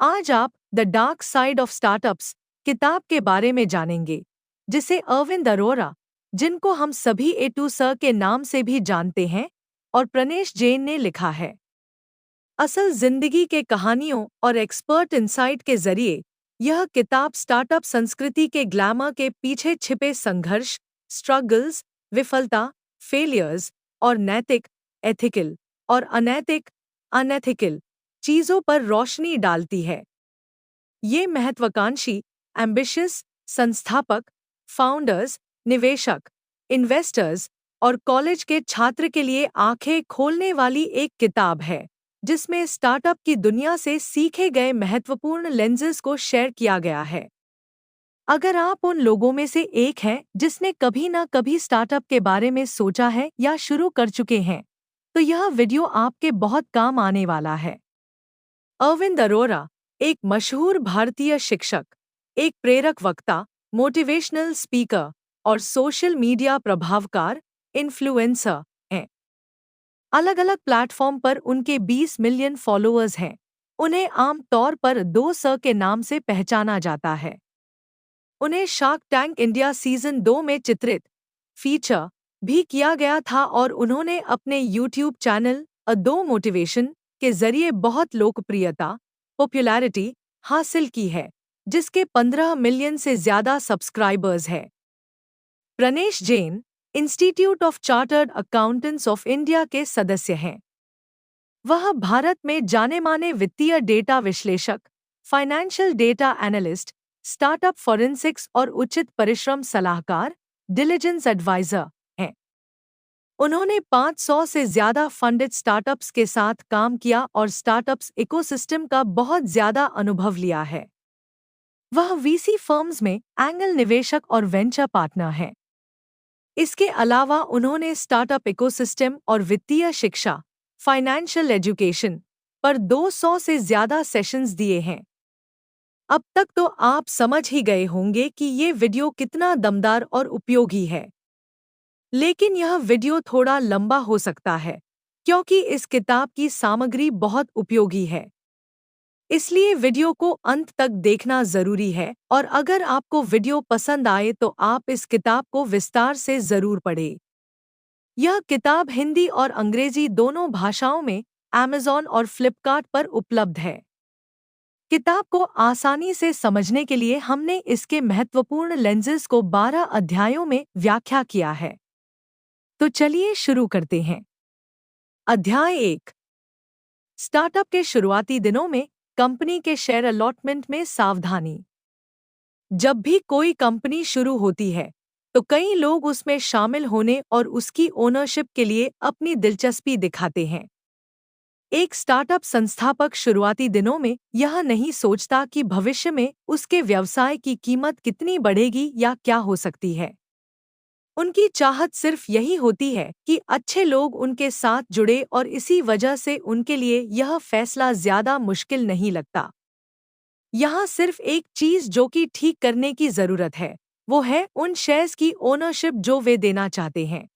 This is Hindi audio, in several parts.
आज आप the dark side of startups किताब के बारे में जानेंगे, जिसे अरविंद अरोरा, जिनको हम सभी ए टू स के नाम से भी जानते हैं, और प्रनेश जैन ने लिखा है। असल जिंदगी के कहानियों और एक्सपर्ट इंसाइट के जरिए यह किताब स्टार्टअप संस्कृति के ग्लैमर के पीछे छिपे संघर्ष, स्ट्रगल्स, विफलता, फेलियर्स और नैतिक, एथिकल और अनैतिक, अनएथिकल चीजों पर रोशनी डालती है। ये महत्वाकांक्षी, एम्बिशियस संस्थापक, फाउंडर्स, निवेशक, इन्वेस्टर्स और कॉलेज के छात्र के लिए आंखें खोलने वाली एक किताब है, जिसमें स्टार्टअप की दुनिया से सीखे गए महत्वपूर्ण लेंसेज को शेयर किया गया है। अगर आप उन लोगों में से एक हैं जिसने कभी ना कभी स्टार्टअप के बारे में सोचा है या शुरू कर चुके हैं, तो यह वीडियो आपके बहुत काम आने वाला है। अरविंद अरोरा एक मशहूर भारतीय शिक्षक, एक प्रेरक वक्ता, मोटिवेशनल स्पीकर और सोशल मीडिया प्रभावकार, इन्फ्लुएंसर हैं। अलग-अलग प्लेटफॉर्म पर उनके 20 मिलियन फॉलोअर्स हैं। उन्हें आम तौर पर 2 के नाम से पहचाना जाता है। उन्हें शार्क टैंक इंडिया सीजन 2 में चित्रित, फीचर भी किया गया था और उन्होंने अपने यूट्यूब चैनल अ दो मोटिवेशन के जरिए बहुत लोकप्रियता, पॉपुलैरिटी हासिल की है, जिसके 15 मिलियन से ज्यादा सब्सक्राइबर्स हैं। Pranesh Jain institute of chartered accountants of India के सदस्य हैं। वह भारत में जाने-माने वित्तीय डेटा विश्लेषक, financial data analyst, startup forensics और उचित परिश्रम सलाहकार, डिलिजेंस एडवाइजर हैं। उन्होंने 500 से ज्यादा फंडेड स्टार्टअप्स के साथ काम किया और स्टार्टअप्स इकोसिस्टम का बहुत ज्यादा अनुभव लिया है। वह वीसी फर्म्स में एंगल निवेशक और वेंचर पार्टनर हैं। इसके अलावा उन्होंने स्टार्टअप इकोसिस्टम और वित्तीय शिक्षा, फाइनेंशियल एजुकेशन पर 200 से ज्यादा सेशंस दिए हैं। अब तक तो आप समझ ही गए होंगे कि ये वीडियो कितना दमदार और उपयोगी है। लेकिन यह वीडियो थोड़ा लंबा हो सकता है, क्योंकि इस किताब की सामग्री बहुत उपयोगी है। इसलिए वीडियो को अंत तक देखना जरूरी है, और अगर आपको वीडियो पसंद आए तो आप इस किताब को विस्तार से जरूर पढ़ें। यह किताब हिंदी और अंग्रेजी दोनों भाषाओं में अमेज़न और फ्लिपकार्ट पर उपलब्ध है। किताब को आसानी से समझने के लिए हमने इसके महत्वपूर्ण लेंसेज को 12 अध्यायों में व्याख्या किया है। तो चलिए शुरू करते हैं। अध्याय 1। स्टार्टअप के शुरुआती दिनों में कंपनी के शेयर अलॉटमेंट में सावधानी। जब भी कोई कंपनी शुरू होती है, तो कई लोग उसमें शामिल होने और उसकी ओनरशिप के लिए अपनी दिलचस्पी दिखाते हैं। एक स्टार्टअप संस्थापक शुरुआती दिनों में यह नहीं सोचता कि भविष्य में उसके व्यवसाय की कीमत कितनी बढ़ेगी या क्या हो सकती है। उनकी चाहत सिर्फ यही होती है कि अच्छे लोग उनके साथ जुड़े, और इसी वजह से उनके लिए यह फैसला ज्यादा मुश्किल नहीं लगता। यहाँ सिर्फ एक चीज जो कि ठीक करने की जरूरत है, वो है उन शेयर्स की ओनरशिप जो वे देना चाहते हैं।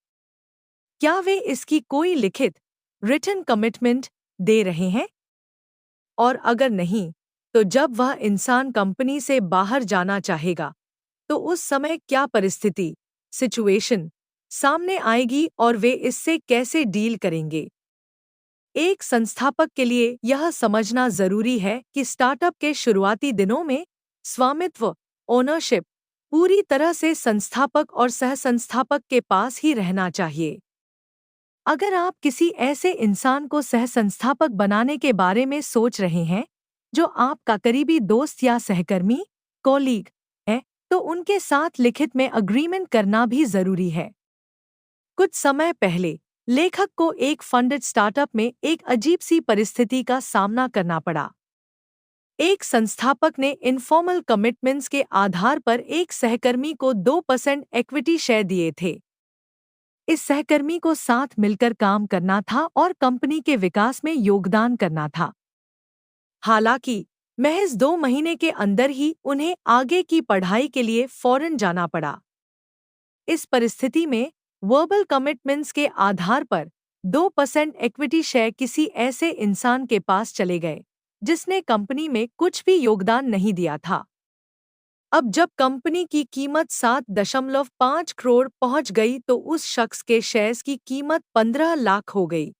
क्या वे इसकी कोई लिखित, रिटन कमिटमेंट दे रहे हैं? और अगर नहीं, तो जब वह इंसान कंपनी से बाहर जाना चाहेगा, तो उस समय क्या परिस्थिति, सिचुएशन सामने आएगी और वे इससे कैसे डील करेंगे? एक संस्थापक के लिए यह समझना जरूरी है कि स्टार्टअप के शुरुआती दिनों में स्वामित्व, ओनरशिप पूरी तरह से संस्थापक और सहसंस्थापक के पास ही रहना चाहिए। अगर आप किसी ऐसे इंसान को सहसंस्थापक बनाने के बारे में सोच रहे हैं जो आपका करीबी दोस्त या सहकर्मी, कॉलीग है, तो उनके साथ लिखित में अग्रीमेंट करना भी जरूरी है। कुछ समय पहले लेखक को एक फंडेड स्टार्टअप में एक अजीब सी परिस्थिति का सामना करना पड़ा। एक संस्थापक ने इनफॉर्मल कमिटमेंट्स के आधार पर एक सहकर्मी को 2% इक्विटी शेयर दिए थे। इस सहकर्मी को साथ मिलकर काम करना था और कंपनी के विकास में योगदान करना था। हालांकि महज 2 महीने के अंदर ही उन्हें आगे की पढ़ाई के लिए फॉरेन जाना पड़ा। इस परिस्थिति में वर्बल कमिटमेंट्स के आधार पर 2% इक्विटी शेयर किसी ऐसे इंसान के पास चले गए जिसने कंपनी में कुछ भी योगदान नहीं दिया था। अब जब कंपनी की कीमत 7.5 करोड़ पहुंच गई तो उस शख्स के शेयर्स की कीमत 15 लाख हो गई।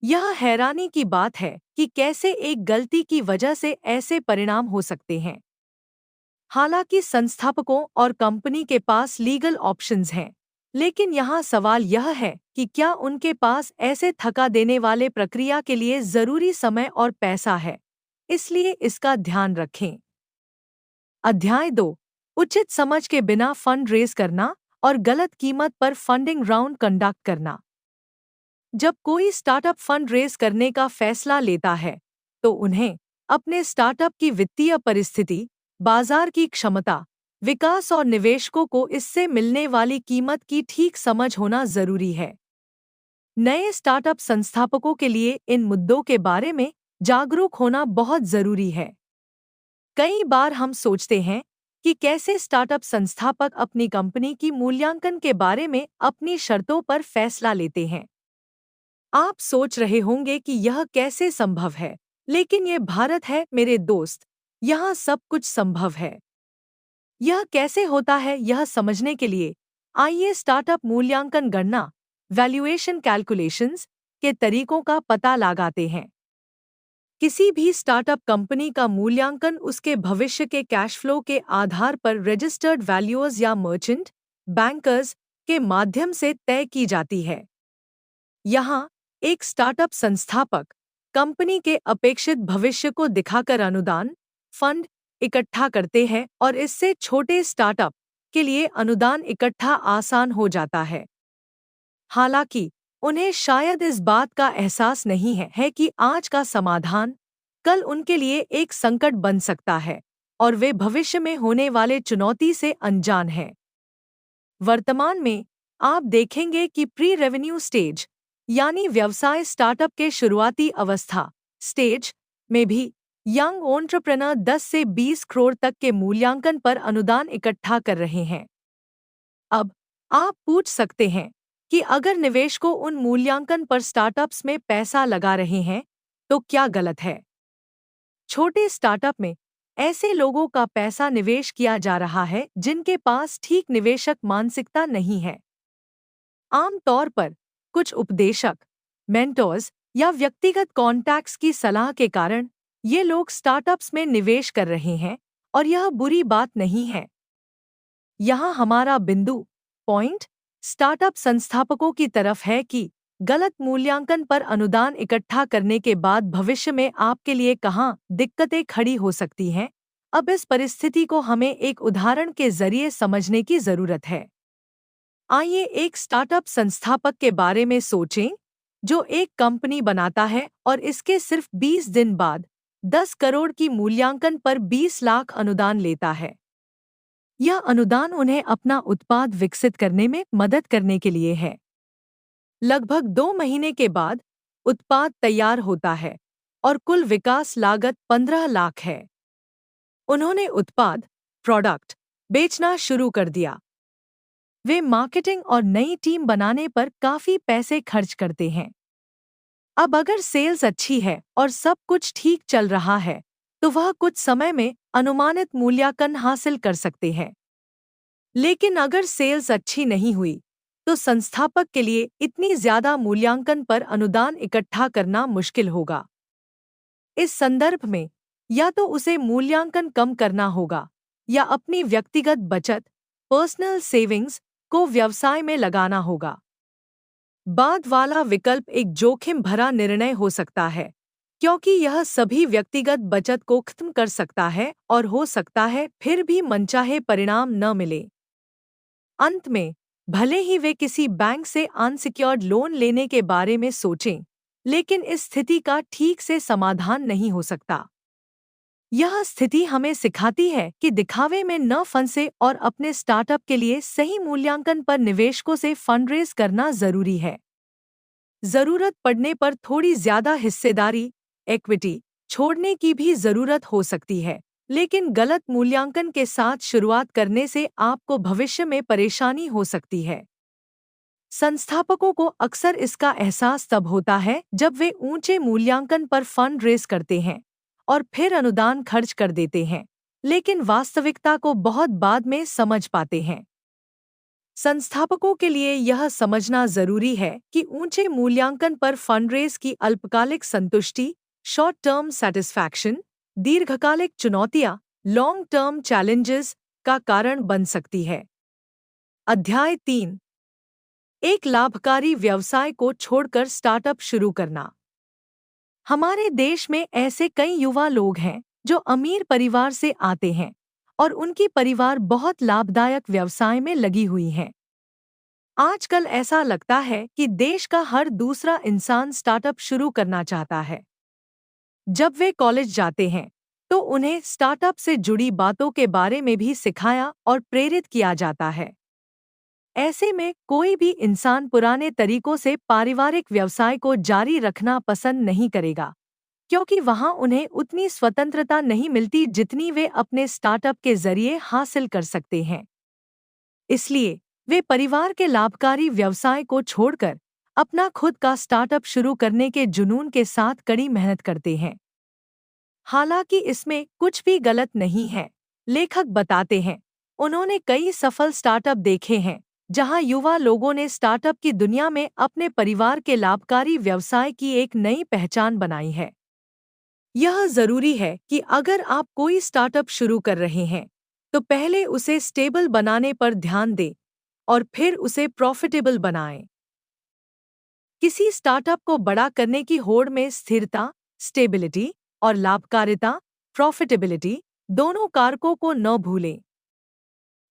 यह हैरानी की बात है कि कैसे एक गलती की वजह से ऐसे परिणाम हो सकते हैं। हालांकि संस्थापकों और कंपनी के पास लीगल ऑप्शंस हैं, लेकिन यहाँ सवाल यह है कि क्या उनके पास ऐसे थका देने वाले प्रक्रिया के लिए जरूरी समय और पैसा है। इसलिए इसका ध्यान रखें। अध्याय 2। उचित समझ के बिना फंड रेज करना और गलत कीमत पर फंडिंग राउंड कंडक्ट करना। जब कोई स्टार्टअप फंड रेज करने का फैसला लेता है तो उन्हें अपने स्टार्टअप की वित्तीय परिस्थिति, बाजार की क्षमता, विकास और निवेशकों को इससे मिलने वाली कीमत की ठीक समझ होना जरूरी है। नए स्टार्टअप संस्थापकों के लिए इन मुद्दों के बारे में जागरूक होना बहुत जरूरी है। कई बार हम सोचते हैं कि कैसे स्टार्टअप संस्थापक अपनी कंपनी की मूल्यांकन के बारे में अपनी शर्तों पर फैसला लेते हैं। आप सोच रहे होंगे कि यह कैसे संभव है, लेकिन ये भारत है मेरे दोस्त, यहाँ सब कुछ संभव है। यह कैसे होता है यह समझने के लिए आइए स्टार्टअप मूल्यांकन गणना वैल्यूएशन कैलकुलेशंस के तरीकों का पता लगाते हैं। किसी भी स्टार्टअप कंपनी का मूल्यांकन उसके भविष्य के कैश फ्लो के आधार पर रजिस्टर्ड वैल्यूअर्स या मर्चेंट बैंकर्स के माध्यम से तय की जाती है। यहाँ एक स्टार्टअप संस्थापक कंपनी के अपेक्षित भविष्य को दिखाकर अनुदान फंड इकट्ठा करते हैं और इससे छोटे स्टार्टअप के लिए अनुदान इकट्ठा आसान हो जाता है। हालांकि उन्हें शायद इस बात का एहसास नहीं है कि आज का समाधान कल उनके लिए एक संकट बन सकता है और वे भविष्य में होने वाले चुनौती से अनजान हैं। वर्तमान में आप देखेंगे कि प्री रेवेन्यू स्टेज यानी व्यवसाय स्टार्टअप के शुरुआती अवस्था स्टेज में भी यंग एंटरप्रेन्योर 10 से 20 करोड़ तक के मूल्यांकन पर अनुदान इकट्ठा कर रहे हैं। अब आप पूछ सकते हैं कि अगर निवेशकों उन मूल्यांकन पर स्टार्टअप्स में पैसा लगा रहे हैं तो क्या गलत है? छोटे स्टार्टअप में ऐसे लोगों का पैसा निवेश किया जा रहा है जिनके पास ठीक निवेशक मानसिकता नहीं है। आम तौर पर कुछ उपदेशक, मेंटर्स या व्यक्तिगत कॉन्टैक्ट्स की सलाह के कारण ये लोग स्टार्टअप्स में निवेश कर रहे हैं और यह बुरी बात नहीं है। यहाँ हमारा बिंदु पॉइंट स्टार्टअप संस्थापकों की तरफ है कि गलत मूल्यांकन पर अनुदान इकट्ठा करने के बाद भविष्य में आपके लिए कहाँ दिक्कतें खड़ी हो सकती हैं। अब इस परिस्थिति को हमें एक उदाहरण के जरिए समझने की जरूरत है। आइए एक स्टार्टअप संस्थापक के बारे में सोचें जो एक कंपनी बनाता है और इसके सिर्फ 20 दिन बाद 10 करोड़ की मूल्यांकन पर 20 लाख अनुदान लेता है। यह अनुदान उन्हें अपना उत्पाद विकसित करने में मदद करने के लिए है। लगभग 2 महीने के बाद उत्पाद तैयार होता है और कुल विकास लागत 15 लाख है। उन्होंने उत्पाद प्रोडक्ट बेचना शुरू कर दिया। वे मार्केटिंग और नई टीम बनाने पर काफी पैसे खर्च करते हैं। अब अगर सेल्स अच्छी है और सब कुछ ठीक चल रहा है तो वह कुछ समय में अनुमानित मूल्यांकन हासिल कर सकते हैं। लेकिन अगर सेल्स अच्छी नहीं हुई तो संस्थापक के लिए इतनी ज्यादा मूल्यांकन पर अनुदान इकट्ठा करना मुश्किल होगा। इस संदर्भ में या तो उसे मूल्यांकन कम करना होगा या अपनी व्यक्तिगत बचत पर्सनल सेविंग्स को व्यवसाय में लगाना होगा। बाद वाला विकल्प एक जोखिम भरा निर्णय हो सकता है क्योंकि यह सभी व्यक्तिगत बचत को खत्म कर सकता है और हो सकता है फिर भी मनचाहे परिणाम न मिले। अंत में भले ही वे किसी बैंक से अनसिक्योर्ड लोन लेने के बारे में सोचें, लेकिन इस स्थिति का ठीक से समाधान नहीं हो सकता। यह स्थिति हमें सिखाती है कि दिखावे में न फंसे और अपने स्टार्टअप के लिए सही मूल्यांकन पर निवेशकों से फंडरेज करना जरूरी है। जरूरत पड़ने पर थोड़ी ज्यादा हिस्सेदारी इक्विटी छोड़ने की भी जरूरत हो सकती है, लेकिन गलत मूल्यांकन के साथ शुरुआत करने से आपको भविष्य में परेशानी हो सकती है। संस्थापकों को अक्सर इसका एहसास तब होता है जब वे ऊंचे मूल्यांकन पर फंड रेज करते हैं और फिर अनुदान खर्च कर देते हैं, लेकिन वास्तविकता को बहुत बाद में समझ पाते हैं। संस्थापकों के लिए यह समझना जरूरी है कि ऊंचे मूल्यांकन पर फंडरेज की अल्पकालिक संतुष्टि, शॉर्ट टर्म सेटिस्फैक्शन, दीर्घकालिक चुनौतियां, लॉन्ग टर्म चैलेंजेस का कारण बन सकती है। अध्याय 3। एक लाभकारी व्यवसाय को छोड़कर स्टार्टअप शुरू करना। हमारे देश में ऐसे कई युवा लोग हैं जो अमीर परिवार से आते हैं और उनकी परिवार बहुत लाभदायक व्यवसाय में लगी हुई हैं। आजकल ऐसा लगता है कि देश का हर दूसरा इंसान स्टार्टअप शुरू करना चाहता है। जब वे कॉलेज जाते हैं तो उन्हें स्टार्टअप से जुड़ी बातों के बारे में भी सिखाया और प्रेरित किया जाता है। ऐसे में कोई भी इंसान पुराने तरीकों से पारिवारिक व्यवसाय को जारी रखना पसंद नहीं करेगा, क्योंकि वहां उन्हें उतनी स्वतंत्रता नहीं मिलती जितनी वे अपने स्टार्टअप के जरिए हासिल कर सकते हैं। इसलिए वे परिवार के लाभकारी व्यवसाय को छोड़कर अपना खुद का स्टार्टअप शुरू करने के जुनून के साथ कड़ी मेहनत करते हैं। हालांकि इसमें कुछ भी गलत नहीं है। लेखक बताते हैं, उन्होंने कई सफल स्टार्टअप देखे हैं जहां युवा लोगों ने स्टार्टअप की दुनिया में अपने परिवार के लाभकारी व्यवसाय की एक नई पहचान बनाई है। यह जरूरी है कि अगर आप कोई स्टार्टअप शुरू कर रहे हैं तो पहले उसे स्टेबल बनाने पर ध्यान दें और फिर उसे प्रॉफिटेबल बनाएं। किसी स्टार्टअप को बड़ा करने की होड़ में स्थिरता, स्टेबिलिटी और लाभकारिता, प्रॉफिटेबिलिटी दोनों कारकों को न भूलें।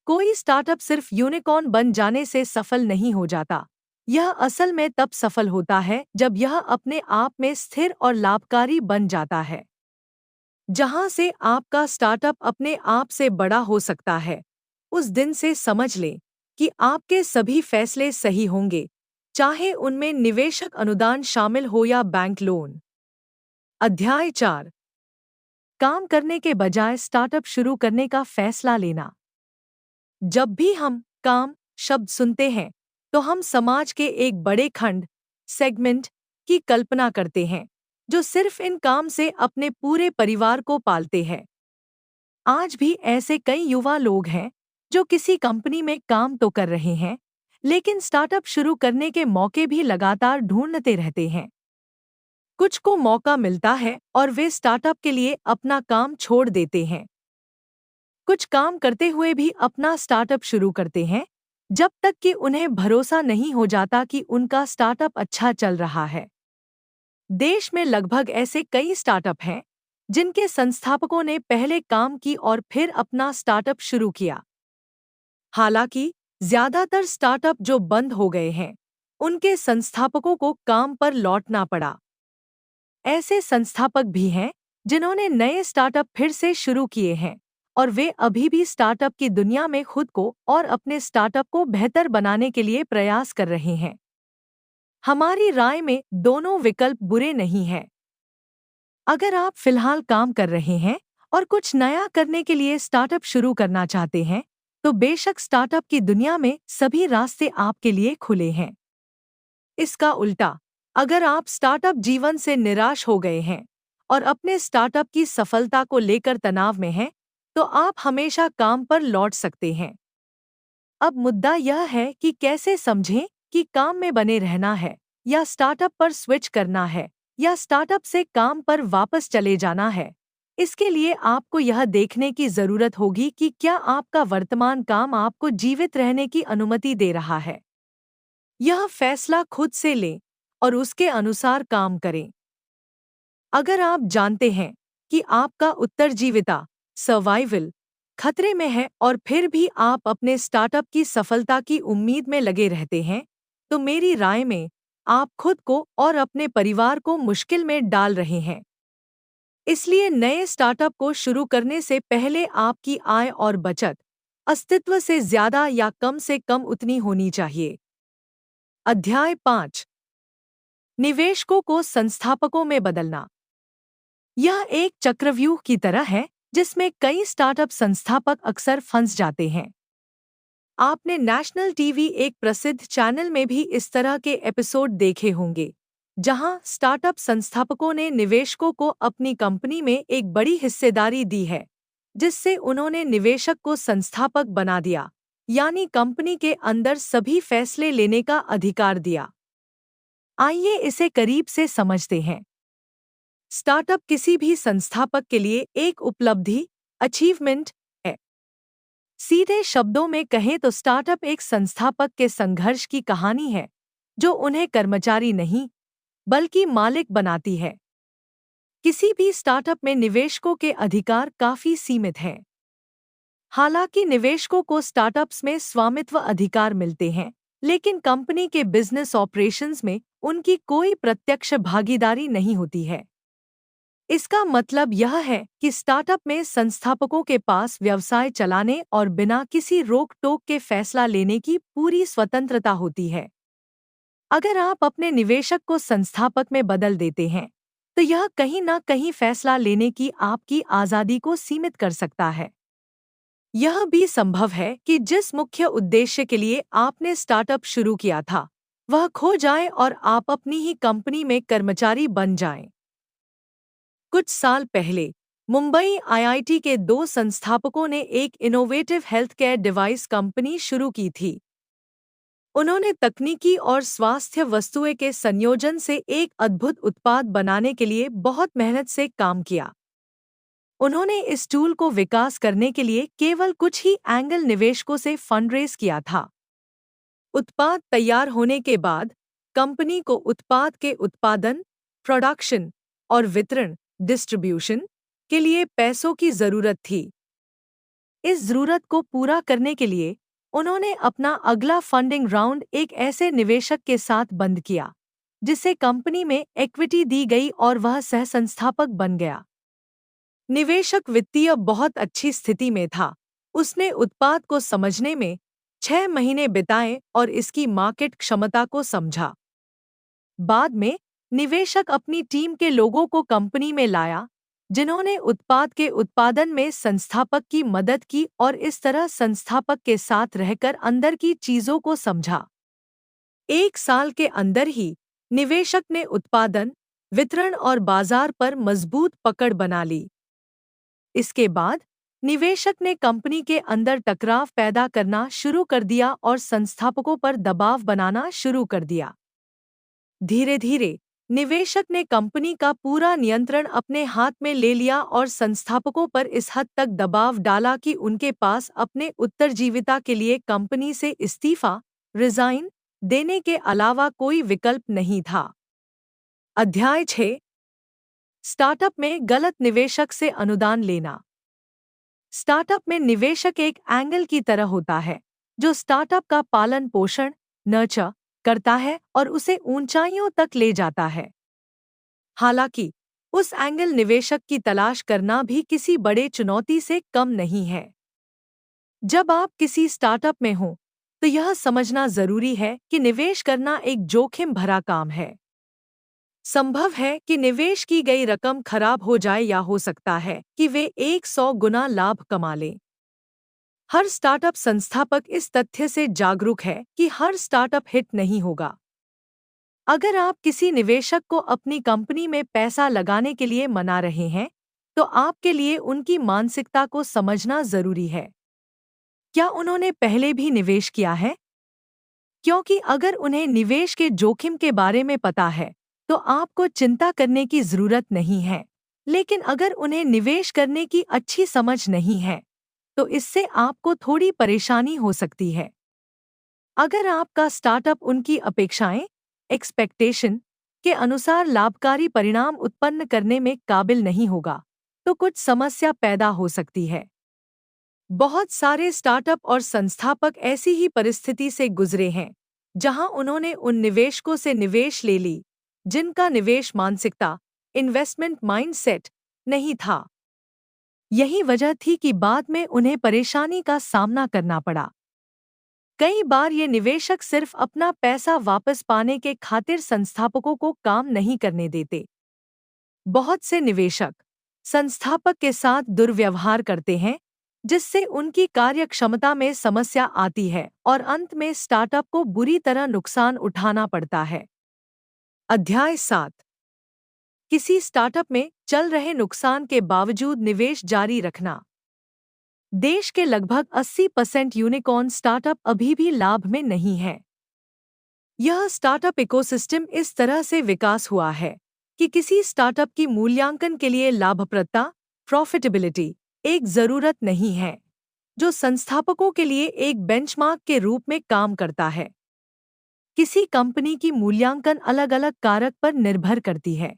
कोई स्टार्टअप सिर्फ यूनिकॉर्न बन जाने से सफल नहीं हो जाता। यह असल में तब सफल होता है जब यह अपने आप में स्थिर और लाभकारी बन जाता है। जहां से आपका स्टार्टअप अपने आप से बड़ा हो सकता है, उस दिन से समझ लें कि आपके सभी फैसले सही होंगे, चाहे उनमें निवेशक अनुदान शामिल हो या बैंक लोन। अध्याय 4। काम करने के बजाय स्टार्टअप शुरू करने का फैसला लेना। जब भी हम काम शब्द सुनते हैं तो हम समाज के एक बड़े खंड, सेगमेंट की कल्पना करते हैं जो सिर्फ इन काम से अपने पूरे परिवार को पालते हैं। आज भी ऐसे कई युवा लोग हैं जो किसी कंपनी में काम तो कर रहे हैं, लेकिन स्टार्टअप शुरू करने के मौके भी लगातार ढूंढते रहते हैं। कुछ को मौका मिलता है और वे स्टार्टअप के लिए अपना काम छोड़ देते हैं। कुछ काम करते हुए भी अपना स्टार्टअप शुरू करते हैं, जब तक कि उन्हें भरोसा नहीं हो जाता कि उनका स्टार्टअप अच्छा चल रहा है। देश में लगभग ऐसे कई स्टार्टअप हैं जिनके संस्थापकों ने पहले काम की और फिर अपना स्टार्टअप शुरू किया। हालांकि ज्यादातर स्टार्टअप जो बंद हो गए हैं, उनके संस्थापकों को काम पर लौटना पड़ा। ऐसे संस्थापक भी हैं जिन्होंने नए स्टार्टअप फिर से शुरू किए हैं और वे अभी भी स्टार्टअप की दुनिया में खुद को और अपने स्टार्टअप को बेहतर बनाने के लिए प्रयास कर रहे हैं। हमारी राय में दोनों विकल्प बुरे नहीं हैं। अगर आप फिलहाल काम कर रहे हैं और कुछ नया करने के लिए स्टार्टअप शुरू करना चाहते हैं, तो बेशक स्टार्टअप की दुनिया में सभी रास्ते आपके लिए खुले हैं। इसका उल्टा, अगर आप स्टार्टअप जीवन से निराश हो गए हैं और अपने स्टार्टअप की सफलता को लेकर तनाव में हैं, तो आप हमेशा काम पर लौट सकते हैं। अब मुद्दा यह है कि कैसे समझें कि काम में बने रहना है या स्टार्टअप पर स्विच करना है या स्टार्टअप से काम पर वापस चले जाना है। इसके लिए आपको यह देखने की जरूरत होगी कि क्या आपका वर्तमान काम आपको जीवित रहने की अनुमति दे रहा है। यह फैसला खुद से लें और उसके अनुसार काम करें। अगर आप जानते हैं कि आपका उत्तरजीविता, सर्वाइवल खतरे में है और फिर भी आप अपने स्टार्टअप की सफलता की उम्मीद में लगे रहते हैं, तो मेरी राय में आप खुद को और अपने परिवार को मुश्किल में डाल रहे हैं। इसलिए नए स्टार्टअप को शुरू करने से पहले आपकी आय और बचत अस्तित्व से ज्यादा या कम से कम उतनी होनी चाहिए। अध्याय 5। निवेशकों को संस्थापकों में बदलना। यह एक चक्रव्यूह की तरह है जिसमें कई स्टार्टअप संस्थापक अक्सर फंस जाते हैं। आपने नेशनल टीवी एक प्रसिद्ध चैनल में भी इस तरह के एपिसोड देखे होंगे, जहां स्टार्टअप संस्थापकों ने निवेशकों को अपनी कंपनी में एक बड़ी हिस्सेदारी दी है, जिससे उन्होंने निवेशक को संस्थापक बना दिया, यानी कंपनी के अंदर सभी फैसले लेने का अधिकार दिया। आइए इसे करीब से समझते हैं। स्टार्टअप किसी भी संस्थापक के लिए एक उपलब्धि, अचीवमेंट है। सीधे शब्दों में कहें तो स्टार्टअप एक संस्थापक के संघर्ष की कहानी है, जो उन्हें कर्मचारी नहीं बल्कि मालिक बनाती है। किसी भी स्टार्टअप में निवेशकों के अधिकार काफी सीमित हैं। हालांकि निवेशकों को स्टार्टअप्स में स्वामित्व अधिकार मिलते हैं, लेकिन कंपनी के बिजनेस ऑपरेशंस में उनकी कोई प्रत्यक्ष भागीदारी नहीं होती है। इसका मतलब यह है कि स्टार्टअप में संस्थापकों के पास व्यवसाय चलाने और बिना किसी रोक-टोक के फैसला लेने की पूरी स्वतंत्रता होती है। अगर आप अपने निवेशक को संस्थापक में बदल देते हैं, तो यह कहीं न कहीं फैसला लेने की आपकी आज़ादी को सीमित कर सकता है। यह भी संभव है कि जिस मुख्य उद्देश्य के लिए आपने स्टार्टअप शुरू किया था, वह खो जाए और आप अपनी ही कंपनी में कर्मचारी बन जाएं। कुछ साल पहले मुंबई आईआईटी के 2 संस्थापकों ने एक innovative health care device company शुरू की थी। उन्होंने तकनीकी और स्वास्थ्य वस्तुएं के संयोजन से एक अद्भुत उत्पाद बनाने के लिए बहुत मेहनत से काम किया। उन्होंने इस टूल को विकास करने के लिए केवल कुछ ही एंगल निवेशकों से फंडरेज किया था। उत्पाद तैयार होने के बाद कंपनी को उत्पाद के उत्पादन, प्रोडक्शन और वितरण, डिस्ट्रीब्यूशन के लिए पैसों की जरूरत थी। इस जरूरत को पूरा करने के लिए उन्होंने अपना अगला फंडिंग राउंड एक ऐसे निवेशक के साथ बंद किया, जिसे कंपनी में इक्विटी दी गई और वह सह-संस्थापक बन गया। निवेशक वित्तीय बहुत अच्छी स्थिति में था। उसने उत्पाद को समझने में 6 महीने बिताए और इसकी मार्केट क्षमता को समझा। बाद में निवेशक अपनी टीम के लोगों को कंपनी में लाया, जिन्होंने उत्पाद के उत्पादन में संस्थापक की मदद की और इस तरह संस्थापक के साथ रहकर अंदर की चीजों को समझा। 1 साल के अंदर ही निवेशक ने उत्पादन, वितरण और बाजार पर मजबूत पकड़ बना ली। इसके बाद निवेशक ने कंपनी के अंदर टकराव पैदा करना शुरू कर दिया और संस्थापकों पर दबाव बनाना शुरू कर दिया। धीरे-धीरे निवेशक ने कंपनी का पूरा नियंत्रण अपने हाथ में ले लिया और संस्थापकों पर इस हद तक दबाव डाला कि उनके पास अपने उत्तरजीविता के लिए कंपनी से इस्तीफा, रिजाइन देने के अलावा कोई विकल्प नहीं था। अध्याय 6। स्टार्टअप में गलत निवेशक से अनुदान लेना। स्टार्टअप में निवेशक एक एंगल की तरह होता है, जो स्टार्टअप का पालन पोषण, नर्चर करता है और उसे ऊंचाइयों तक ले जाता है। हालांकि उस एंगल निवेशक की तलाश करना भी किसी बड़े चुनौती से कम नहीं है। जब आप किसी स्टार्टअप में हो, तो यह समझना जरूरी है कि निवेश करना एक जोखिम भरा काम है। संभव है कि निवेश की गई रकम खराब हो जाए या हो सकता है कि वे 100 गुना लाभ कमा लें। हर स्टार्टअप संस्थापक इस तथ्य से जागरूक है कि हर स्टार्टअप हिट नहीं होगा। अगर आप किसी निवेशक को अपनी कंपनी में पैसा लगाने के लिए मना रहे हैं, तो आपके लिए उनकी मानसिकता को समझना जरूरी है। क्या उन्होंने पहले भी निवेश किया है? क्योंकि अगर उन्हें निवेश के जोखिम के बारे में पता है, तो आपको चिंता करने की जरूरत नहीं है। लेकिन अगर उन्हें निवेश करने की अच्छी समझ नहीं है, तो इससे आपको थोड़ी परेशानी हो सकती है। अगर आपका स्टार्टअप उनकी अपेक्षाएं, एक्सपेक्टेशन के अनुसार लाभकारी परिणाम उत्पन्न करने में काबिल नहीं होगा, तो कुछ समस्या पैदा हो सकती है। बहुत सारे स्टार्टअप और संस्थापक ऐसी ही परिस्थिति से गुजरे हैं, जहां उन्होंने उन निवेशकों से निवेश ले ली, जिनका निवेश मानसिकता, इन्वेस्टमेंट माइंडसेट नहीं था। यही वजह थी कि बाद में उन्हें परेशानी का सामना करना पड़ा। कई बार ये निवेशक सिर्फ अपना पैसा वापस पाने के खातिर संस्थापकों को काम नहीं करने देते। बहुत से निवेशक संस्थापक के साथ दुर्व्यवहार करते हैं, जिससे उनकी कार्यक्षमता में समस्या आती है और अंत में स्टार्टअप को बुरी तरह नुकसान उठाना पड़ता है। अध्याय 7। किसी स्टार्टअप में चल रहे नुकसान के बावजूद निवेश जारी रखना। देश के लगभग 80% यूनिकॉर्न स्टार्टअप अभी भी लाभ में नहीं है। यह स्टार्टअप इकोसिस्टम इस तरह से विकास हुआ है कि किसी स्टार्टअप की मूल्यांकन के लिए लाभप्रदता, प्रॉफिटेबिलिटी, एक जरूरत नहीं है, जो संस्थापकों के लिए एक बेंचमार्क के रूप में काम करता है। किसी कंपनी की मूल्यांकन अलग-अलग कारक पर निर्भर करती है।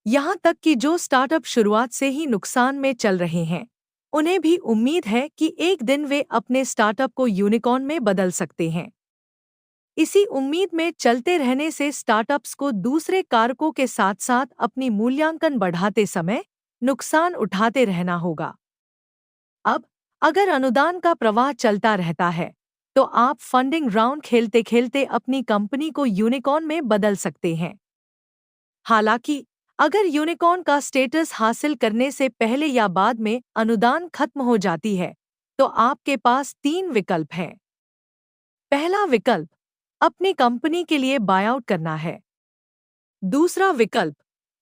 यहाँ तक कि जो स्टार्टअप शुरुआत से ही नुकसान में चल रहे हैं, उन्हें भी उम्मीद है कि एक दिन वे अपने स्टार्टअप को यूनिकॉर्न में बदल सकते हैं। इसी उम्मीद में चलते रहने से स्टार्टअप्स को दूसरे कारकों के साथ-साथ अपनी मूल्यांकन बढ़ाते समय नुकसान उठाते रहना होगा। अब, अगर अनुदान का प्रवाह चलता रहता है, तो आप फंडिंग राउंड खेलते-खेलते अपनी कंपनी को यूनिकॉर्न में बदल सकते हैं। हालांकि, अगर यूनिकॉर्न का स्टेटस हासिल करने से पहले या बाद में अनुदान खत्म हो जाती है, तो आपके पास 3 विकल्प हैं। पहला विकल्प, अपनी कंपनी के लिए बायआउट करना है। दूसरा विकल्प,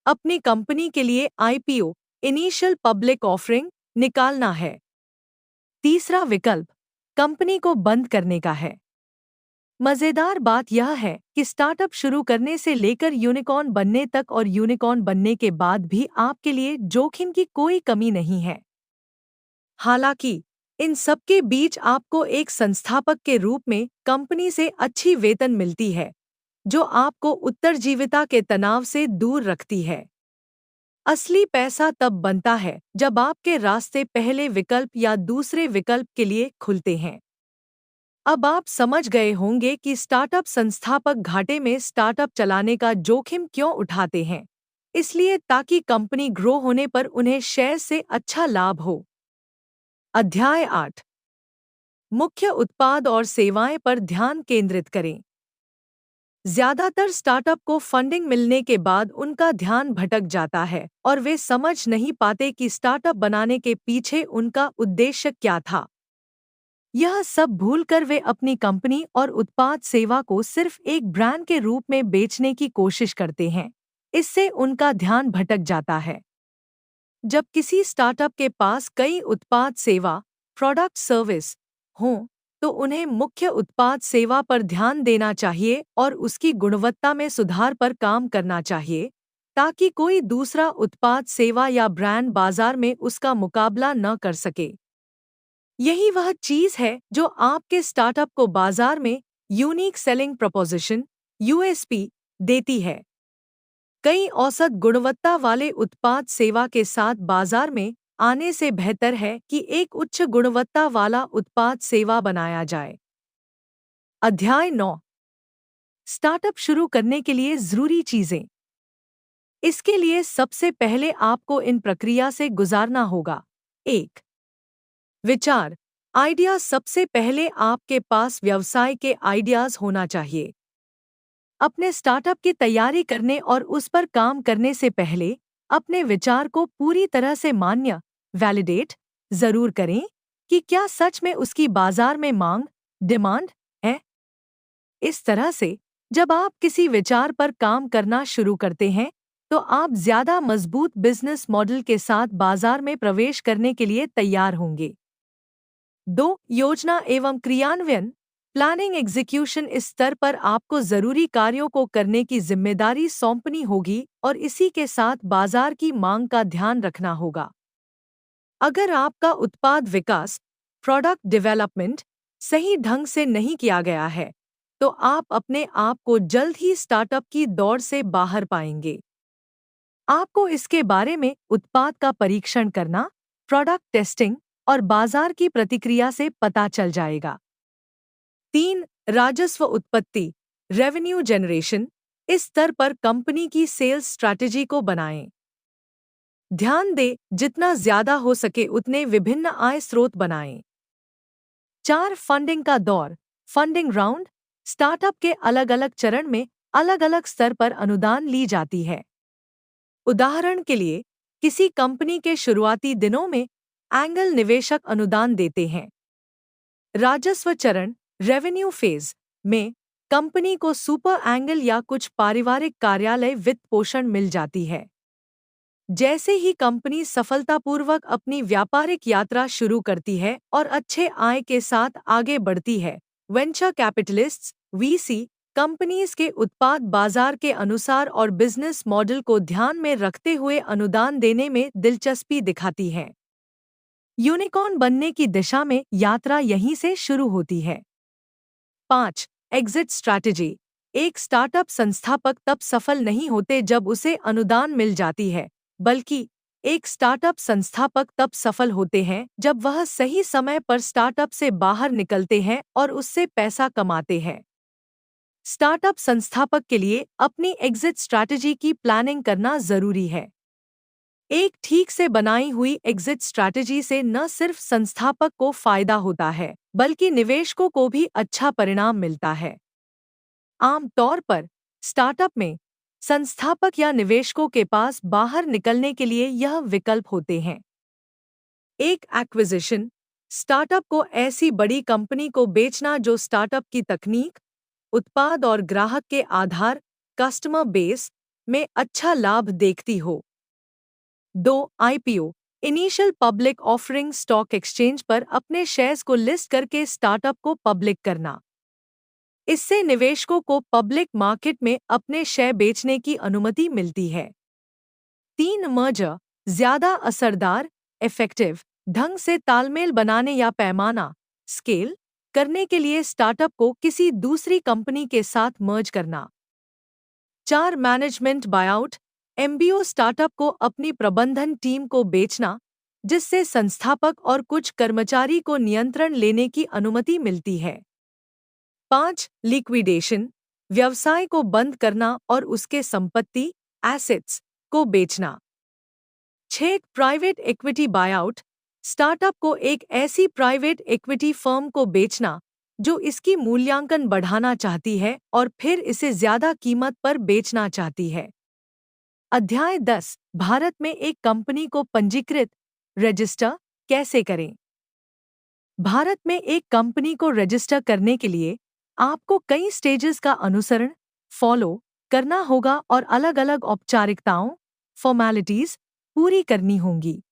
अपनी कंपनी के लिए आईपीओ, इनिशियल पब्लिक ऑफरिंग, निकालना है। तीसरा विकल्प, कंपनी को बंद करने का है। मजेदार बात यह है कि स्टार्टअप शुरू करने से लेकर यूनिकॉर्न बनने तक और यूनिकॉर्न बनने के बाद भी आपके लिए जोखिम की कोई कमी नहीं है। हालांकि, इन सबके बीच आपको एक संस्थापक के रूप में कंपनी से अच्छी वेतन मिलती है, जो आपको उत्तरजीविता के तनाव से दूर रखती है। असली पैसा तब बनता है जब आपके रास्ते पहले विकल्प या दूसरे विकल्प के लिए खुलते हैं। अब आप समझ गए होंगे कि स्टार्टअप संस्थापक घाटे में स्टार्टअप चलाने का जोखिम क्यों उठाते हैं, इसलिए ताकि कंपनी ग्रो होने पर उन्हें शेयर से अच्छा लाभ हो। अध्याय 8। मुख्य उत्पाद और सेवाएं पर ध्यान केंद्रित करें। ज्यादातर स्टार्टअप को फंडिंग मिलने के बाद उनका ध्यान भटक जाता है और वे समझ नहीं पाते कि स्टार्टअप बनाने के पीछे उनका उद्देश्य क्या था। यह सब भूलकर वे अपनी कंपनी और उत्पाद सेवा को सिर्फ एक ब्रांड के रूप में बेचने की कोशिश करते हैं। इससे उनका ध्यान भटक जाता है। जब किसी स्टार्टअप के पास कई उत्पाद सेवा, प्रोडक्ट सर्विस हों, तो उन्हें मुख्य उत्पाद सेवा पर ध्यान देना चाहिए और उसकी गुणवत्ता में सुधार पर काम करना चाहिए, ताकि कोई दूसरा उत्पाद सेवा या ब्रांड बाजार में उसका मुकाबला न कर सके। यही वह चीज है जो आपके स्टार्टअप को बाजार में यूनिक सेलिंग प्रोपोजिशन (यूएसपी) देती है। कई औसत गुणवत्ता वाले उत्पाद सेवा के साथ बाजार में आने से बेहतर है कि एक उच्च गुणवत्ता वाला उत्पाद सेवा बनाया जाए। अध्याय 9। स्टार्टअप शुरू करने के लिए जरूरी चीजें। इसके लिए सबसे पहले आपको इन प्रक्रिया से गुजारना होगा। 1. विचार, आइडिया। सबसे पहले आपके पास व्यवसाय के आइडियाज होना चाहिए। अपने स्टार्टअप की तैयारी करने और उस पर काम करने से पहले अपने विचार को पूरी तरह से मान्य, वैलिडेट जरूर करें कि क्या सच में उसकी बाजार में मांग, डिमांड है। इस तरह से जब आप किसी विचार पर काम करना शुरू करते हैं, तो आप ज्यादा मजबूत बिजनेस मॉडल के साथ बाजार में प्रवेश करने के लिए तैयार होंगे। 2. योजना एवं क्रियान्वयन, प्लानिंग एग्जीक्यूशन। इस स्तर पर आपको जरूरी कार्यों को करने की जिम्मेदारी सौंपनी होगी और इसी के साथ बाजार की मांग का ध्यान रखना होगा। अगर आपका उत्पाद विकास, प्रोडक्ट डेवलपमेंट सही ढंग से नहीं किया गया है, तो आप अपने आप को जल्द ही स्टार्टअप की दौड़ से बाहर पाएंगे। आपको इसके बारे में उत्पाद का परीक्षण करना, प्रोडक्ट टेस्टिंग और बाजार की प्रतिक्रिया से पता चल जाएगा। 3. राजस्व उत्पत्ति, रेवेन्यू जनरेशन। इस स्तर पर कंपनी की सेल्स स्ट्रैटेजी को बनाएं। ध्यान दें, जितना ज्यादा हो सके उतने विभिन्न आय स्रोत बनाएं। 4. फंडिंग का दौर, फंडिंग राउंड। स्टार्टअप के अलग-अलग चरण में अलग-अलग स्तर पर अनुदान ली जाती है। उदाहरण के लिए, किसी कंपनी के शुरुआती दिनों में एंगल निवेशक अनुदान देते हैं। राजस्व चरण, रेवेन्यू फेज में कंपनी को सुपर एंगल या कुछ पारिवारिक कार्यालय वित्त पोषण मिल जाती है। जैसे ही कंपनी सफलतापूर्वक अपनी व्यापारिक यात्रा शुरू करती है और अच्छे आय के साथ आगे बढ़ती है, वेंचर कैपिटलिस्ट्स वीसी कंपनीज के उत्पाद बाजार के अनुसार और बिजनेस मॉडल को ध्यान में रखते हुए अनुदान देने में दिलचस्पी दिखाती हैं। यूनिकॉर्न बनने की दिशा में यात्रा यहीं से शुरू होती है। 5. Exit strategy. एक स्टार्टअप संस्थापक तब सफल नहीं होते जब उसे अनुदान मिल जाती है, बल्कि एक स्टार्टअप संस्थापक तब सफल होते हैं जब वह सही समय पर स्टार्टअप से बाहर निकलते हैं और उससे पैसा कमाते हैं। स्टार्टअप संस्थापक के लिए अपनी एग्जिट स्ट्रैटेजी की प्लानिंग करना जरूरी है। एक ठीक से बनाई हुई एग्जिट स्ट्रैटेजी से न सिर्फ संस्थापक को फायदा होता है, बल्कि निवेशकों को भी अच्छा परिणाम मिलता है। आम तौर पर स्टार्टअप में संस्थापक या निवेशकों के पास बाहर निकलने के लिए यह विकल्प होते हैं। एक एक्विजिशन, स्टार्टअप को ऐसी बड़ी कंपनी को बेचना जो स्टार्टअप की तकनीक, उत्पाद और ग्राहक के आधार कस्टमर बेस में अच्छा लाभ देखती हो। 2. IPO, initial public offering, stock exchange पर अपने शेयर्स को लिस्ट करके स्टार्टअप को पब्लिक करना। इससे निवेशकों को पब्लिक मार्केट में अपने शेयर बेचने की अनुमति मिलती है। 3. मर्जर, ज्यादा असरदार इफेक्टिव ढंग से तालमेल बनाने या पैमाना स्केल करने के लिए स्टार्टअप को किसी दूसरी कंपनी के साथ मर्ज करना। 4. मैनेजमेंट बायआउट, एमबीओ, स्टार्टअप को अपनी प्रबंधन टीम को बेचना, जिससे संस्थापक और कुछ कर्मचारी को नियंत्रण लेने की अनुमति मिलती है। 5. लिक्विडेशन, व्यवसाय को बंद करना और उसके संपत्ति एसेट्स को बेचना। 6. प्राइवेट इक्विटी बायआउट, स्टार्टअप को एक ऐसी प्राइवेट इक्विटी फर्म को बेचना जो इसकी मूल्यांकन बढ़ाना चाहती है और फिर इसे ज्यादा कीमत पर बेचना चाहती है। अध्याय 10, भारत में एक कंपनी को पंजीकृत रजिस्टर कैसे करें। भारत में एक कंपनी को रजिस्टर करने के लिए आपको कई स्टेजेस का अनुसरण फॉलो करना होगा और अलग-अलग औपचारिकताओं फॉर्मेलिटीज पूरी करनी होंगी।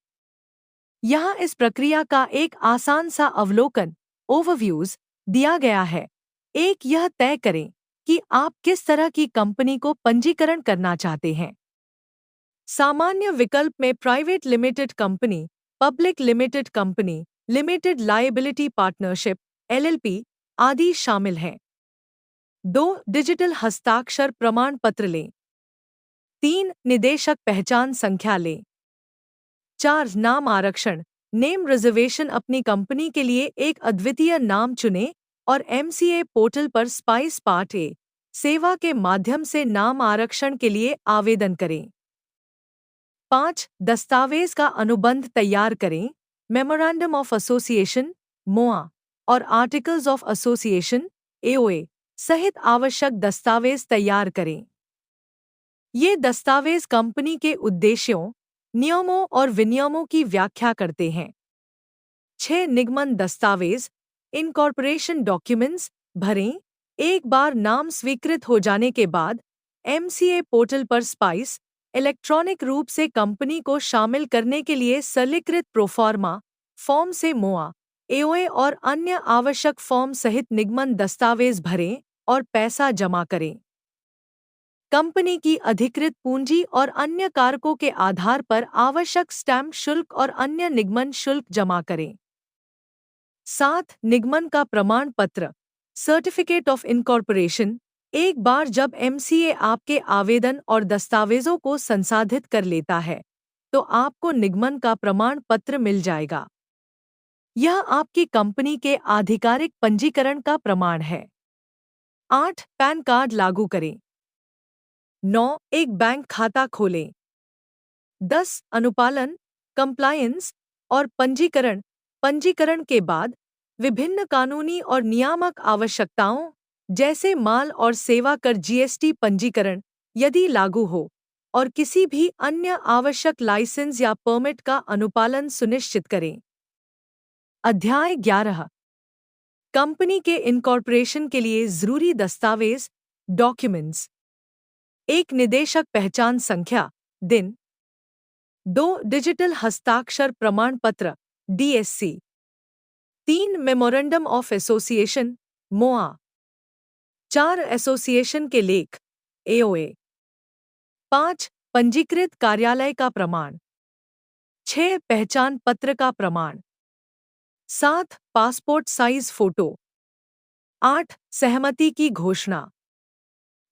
यहाँ इस प्रक्रिया का एक आसान सा अवलोकन ओवरव्यूज दिया गया है। एक, यह तय करें कि आप किस तरह की कंपनी को पंजीकरण करना चाहते हैं। सामान्य विकल्प में private limited company, public limited company, limited liability partnership LLP आदि शामिल हैं। 2. डिजिटल हस्ताक्षर प्रमाण पत्र लें। 3. निदेशक पहचान संख्या लें। 4. नाम आरक्षण नेम रिजर्वेशन, अपनी कंपनी के लिए एक अद्वितीय नाम चुनें और एमसीए पोर्टल पर स्पाइस पार्ट ए सेवा के माध्यम से नाम आरक्षण के लिए आवेदन करें। 5. दस्तावेज का अनुबंध तैयार करें, मेमोरेंडम ऑफ एसोसिएशन मोआ और आर्टिकल्स ऑफ एसोसिएशन एओए सहित आवश्यक दस्तावेज तैयार करें। ये दस्तावेज कंपनी के उद्देश्यों, नियमों और विनियमों की व्याख्या करते हैं। 6. निगमन दस्तावेज इनकॉर्पोरेशन डॉक्यूमेंट्स भरें। एक बार नाम स्वीकृत हो जाने के बाद एमसीए पोर्टल पर स्पाइस इलेक्ट्रॉनिक रूप से कंपनी को शामिल करने के लिए सरलीकृत प्रोफार्मा फॉर्म से मोआ एओए और अन्य आवश्यक फॉर्म सहित निगमन दस्तावेज भरें और पैसा जमा करें। कंपनी की अधिकृत पूंजी और अन्य कारकों के आधार पर आवश्यक स्टैम्प शुल्क और अन्य निगमन शुल्क जमा करें। 7. निगमन का प्रमाण पत्र सर्टिफिकेट ऑफ इनकॉर्पोरेशन। एक बार जब एमसीए आपके आवेदन और दस्तावेजों को संसाधित कर लेता है, तो आपको निगमन का प्रमाण पत्र मिल जाएगा। यह आपकी कंपनी के आधिकारिक पंजीकरण का प्रमाण है। 8. पैन कार्ड लागू करें। 9. एक बैंक खाता खोलें। 10. अनुपालन कंप्लायंस और पंजीकरण। पंजीकरण के बाद विभिन्न कानूनी और नियामक आवश्यकताओं जैसे माल और सेवा कर जीएसटी पंजीकरण यदि लागू हो और किसी भी अन्य आवश्यक लाइसेंस या परमिट का अनुपालन सुनिश्चित करें। अध्याय 11 कंपनी के इनकॉर्पोरेशन के लिए जरूरी दस्तावेज, डॉक्यूमेंट्स। एक निदेशक पहचान संख्या, दिन। 2 डिजिटल हस्ताक्षर प्रमाण पत्र, DSC। 3 memorandum of association, MOA। 4 association के लेख, AOA। 5 पंजीकृत कार्यालय का प्रमाण। 6 पहचान पत्र का प्रमाण। 7 पासपोर्ट साइज फोटो। 8 सहमति की घोषणा।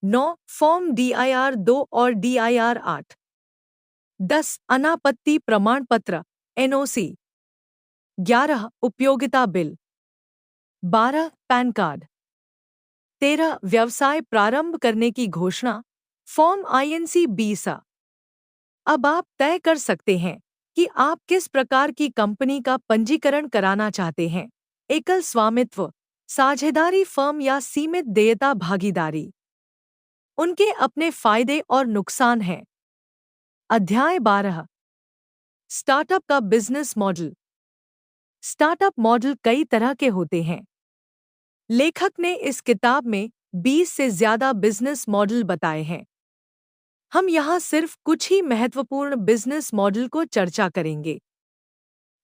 9 फॉर्म DIR 2 और DIR 8। 10 अनापत्ति प्रमाण पत्र, NOC। 11 उपयोगिता बिल। 12 pan card. 13 व्यवसाय प्रारंभ करने की घोषणा, फॉर्म INC 20। अब आप तय कर सकते हैं कि आप किस प्रकार की कंपनी का पंजीकरण कराना चाहते हैं, एकल स्वामित्व, साझेदारी फर्म या सीमित देयता भागीदारी। उनके अपने फायदे और नुकसान हैं। अध्याय 12। स्टार्टअप का बिजनेस मॉडल। स्टार्टअप मॉडल कई तरह के होते हैं। लेखक ने इस किताब में 20 से ज्यादा बिजनेस मॉडल बताए हैं। हम यहाँ सिर्फ कुछ ही महत्वपूर्ण बिजनेस मॉडल को चर्चा करेंगे।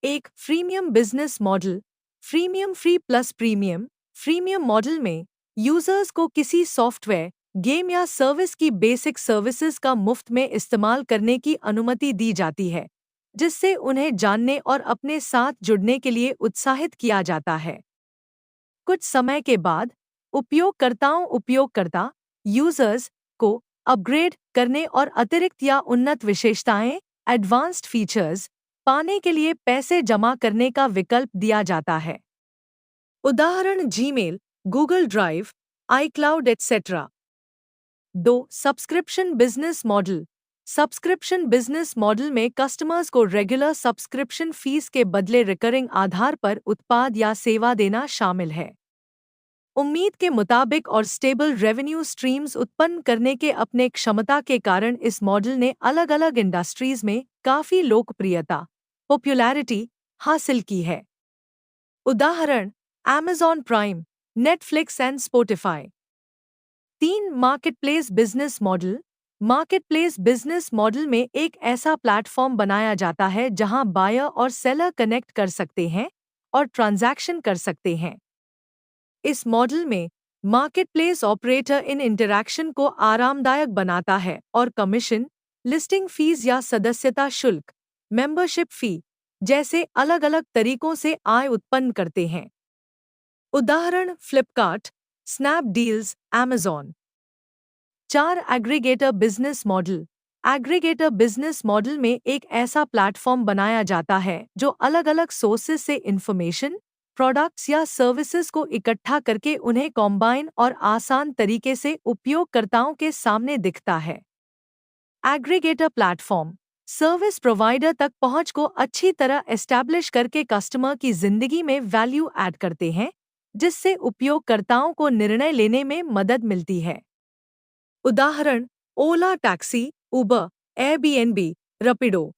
1 freemium business model, freemium free plus premium. Freemium model में यूजर्स को किसी सॉफ्टवेयर, गेम या सर्विस की बेसिक सर्विसेज का मुफ्त में इस्तेमाल करने की अनुमति दी जाती है, जिससे उन्हें जानने और अपने साथ जुड़ने के लिए उत्साहित किया जाता है। कुछ समय के बाद उपयोगकर्ता यूजर्स को अपग्रेड करने और अतिरिक्त या उन्नत विशेषताएं, एडवांस्ड फीचर्स पाने के लिए पैसे जमा करने का विकल्प दिया जाता है। उदाहरण Gmail, Google drive, iCloud etc। 2 subscription business model. Subscription business model में कस्टमर्स को रेगुलर सब्सक्रिप्शन फीस के बदले रिकरिंग आधार पर उत्पाद या सेवा देना शामिल है। उम्मीद के मुताबिक और स्टेबल रेवेन्यू स्ट्रीम्स उत्पन्न करने के अपने क्षमता के कारण इस मॉडल ने अलग-अलग इंडस्ट्रीज में काफी लोकप्रियता, पॉपुलैरिटी हासिल की है। उदाहरण Amazon prime, Netflix and Spotify. 3 marketplace business model. Marketplace business model में एक ऐसा प्लेटफॉर्म बनाया जाता है जहां बायर और सेलर कनेक्ट कर सकते हैं और ट्रांजैक्शन कर सकते हैं। इस मॉडल में मार्केटप्लेस ऑपरेटर इन इंटरैक्शन को आरामदायक बनाता है और कमीशन, लिस्टिंग फीस या सदस्यता शुल्क, मेंबरशिप फी जैसे अलग-अलग तरीकों से आय उत्पन्न करते हैं। उदाहरण Flipkart, Snapdeals, Amazon। 4 aggregator business model. Aggregator business model में एक ऐसा प्लेटफॉर्म बनाया जाता है जो अलग-अलग सोर्सेज से इंफॉर्मेशन, प्रोडक्ट्स या सर्विसेज को इकट्ठा करके उन्हें कॉम्बाइन और आसान तरीके से उपयोगकर्ताओं के सामने दिखता है। एग्रीगेटर प्लेटफॉर्म सर्विस प्रोवाइडर तक पहुंच को अच्छी तरह एस्टैब्लिश करके कस्टमर की जिंदगी में वैल्यू ऐड करते हैं, जिससे उपयोगकर्ताओं को निर्णय लेने में मदद मिलती है। उदाहरण Ola taxi, Uber, Airbnb, Rapido.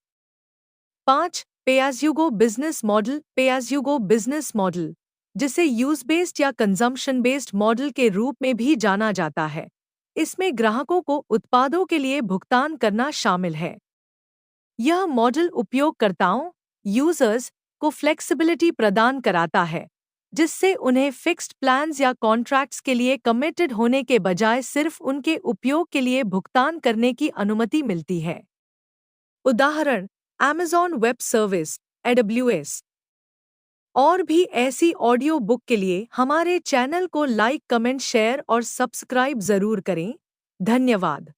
5 pay as you go business model. Pay as you go business model, जिसे यूज बेस्ड या कंजम्पशन बेस्ड मॉडल के रूप में भी जाना जाता है, इसमें ग्राहकों को उत्पादों के लिए भुगतान करना शामिल है। यह मॉडल उपयोगकर्ताओं, यूजर्स को फ्लेक्सिबिलिटी प्रदान कराता है, जिससे उन्हें फिक्स्ड प्लान्स या कॉन्ट्रैक्ट्स के लिए कमिटेड होने के बजाय सिर्फ उनके उपयोग के लिए भुगतान करने की अनुमति मिलती है। उदाहरण Amazon वेब सर्विस, AWS। और भी ऐसी ऑडियो बुक के लिए हमारे चैनल को लाइक, कमेंट, शेयर और सब्सक्राइब जरूर करें। धन्यवाद।